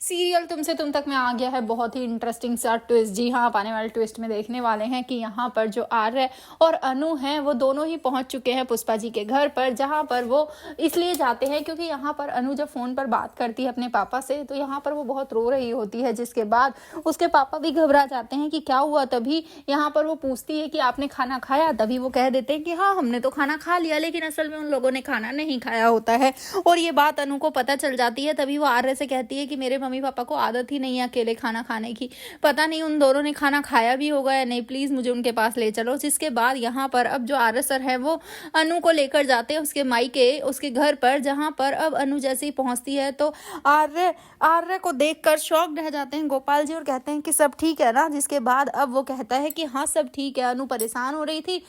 Serial तुमसे तुम तक में आ गया है बहुत ही इंटरेस्टिंग सा ट्विस्ट। जी हाँ, आप आने वाले ट्विस्ट में देखने वाले हैं कि यहाँ पर जो आर्य और अनु हैं वो दोनों ही पहुंच चुके हैं पुष्पा जी के घर पर, जहाँ पर वो इसलिए जाते हैं क्योंकि यहाँ पर अनु जब फ़ोन पर बात करती है अपने पापा से तो यहाँ पर वो बहुत रो रही होती है, जिसके बाद उसके पापा भी घबरा जाते हैं कि क्या हुआ। तभी यहाँ पर वो पूछती है कि आपने खाना खाया, तभी वो कह देते हैं कि हाँ हमने तो खाना खा लिया, लेकिन असल में उन लोगों ने खाना नहीं खाया होता है। और ये बात अनु को पता चल जाती है। तभी वो आर्य से कहती है कि मेरे मम्मी पापा को आदत ही नहीं है अकेले खाना खाने की, पता नहीं उन दोनों ने खाना खाया भी होगा या नहीं, प्लीज मुझे उनके पास ले चलो। जिसके बाद यहाँ पर अब जो आर्य सर है वो अनु को लेकर जाते हैं उसके मायके, उसके घर पर, जहाँ पर अब अनु जैसे ही पहुंचती है तो आर्य को देखकर शॉक रह जाते हैं गोपाल जी और कहते हैं कि सब ठीक है ना। जिसके बाद अब वो कहता है कि हाँ सब ठीक है, अनु परेशान हो रही थी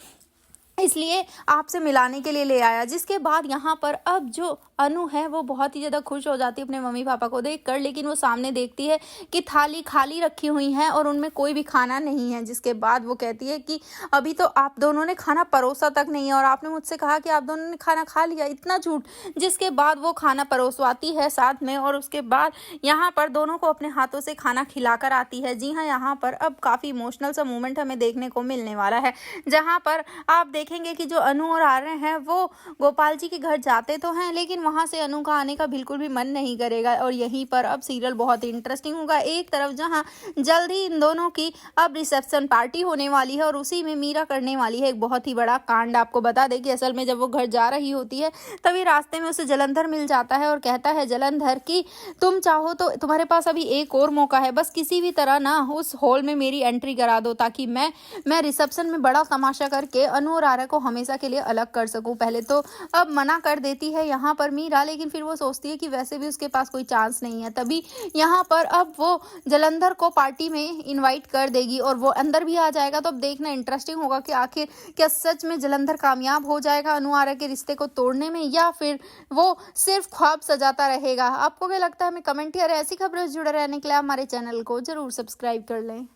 इसलिए आपसे मिलाने के लिए ले आया। जिसके बाद यहाँ पर अब जो अनु है वो बहुत ही ज़्यादा खुश हो जाती है अपने मम्मी पापा को देखकर, लेकिन वो सामने देखती है कि थाली खाली रखी हुई है और उनमें कोई भी खाना नहीं है। जिसके बाद वो कहती है कि अभी तो आप दोनों ने खाना परोसा तक नहीं है और आपने मुझसे कहा कि आप दोनों ने खाना खा लिया, इतना झूठ। जिसके बाद वो खाना परोसवाती है साथ में और उसके बाद यहाँ पर दोनों को अपने हाथों से खाना खिलाकर आती है। जी हाँ, यहाँ पर अब काफ़ी इमोशनल सा मोमेंट हमें देखने को मिलने वाला है, जहाँ पर आप देखेंगे कि जो अनु और आर्य हैं वो गोपाल जी के घर जाते तो हैं, लेकिन वहां से अनु का आने का बिल्कुल भी मन नहीं करेगा। और यहीं पर अब सीरियल बहुत ही इंटरेस्टिंग होगा। एक तरफ जहां जल्दी इन दोनों की अब रिसेप्शन पार्टी होने वाली है और उसी में मीरा करने वाली है एक बहुत ही बड़ा कांड। आपको बता दें कि असल में जब वो घर जा रही होती है तभी रास्ते में उसे जलंधर मिल जाता है और कहता है जलंधर कि तुम चाहो तो तुम्हारे पास अभी एक और मौका है, बस किसी भी तरह ना उस हॉल में मेरी एंट्री करा दो ताकि मैं रिसेप्शन में बड़ा तमाशा करके अनु और आर्य को हमेशा के लिए अलग कर सकूं। पहले तो अब मना कर देती है यहाँ पर मीरा, लेकिन फिर वो सोचती है कि वैसे भी उसके पास कोई चांस नहीं है। तभी यहाँ पर अब वो जलंधर को पार्टी में इनवाइट कर देगी और वो अंदर भी आ जाएगा। तो अब देखना इंटरेस्टिंग होगा कि आखिर क्या सच में जलंधर कामयाब हो जाएगा अनु आर्य के रिश्ते को तोड़ने में, या फिर वो सिर्फ ख्वाब सजाता रहेगा। आपको क्या लगता है हमें कमेंट या ऐसी खबरों से जुड़े रहने के लिए हमारे चैनल को जरूर सब्सक्राइब कर लें।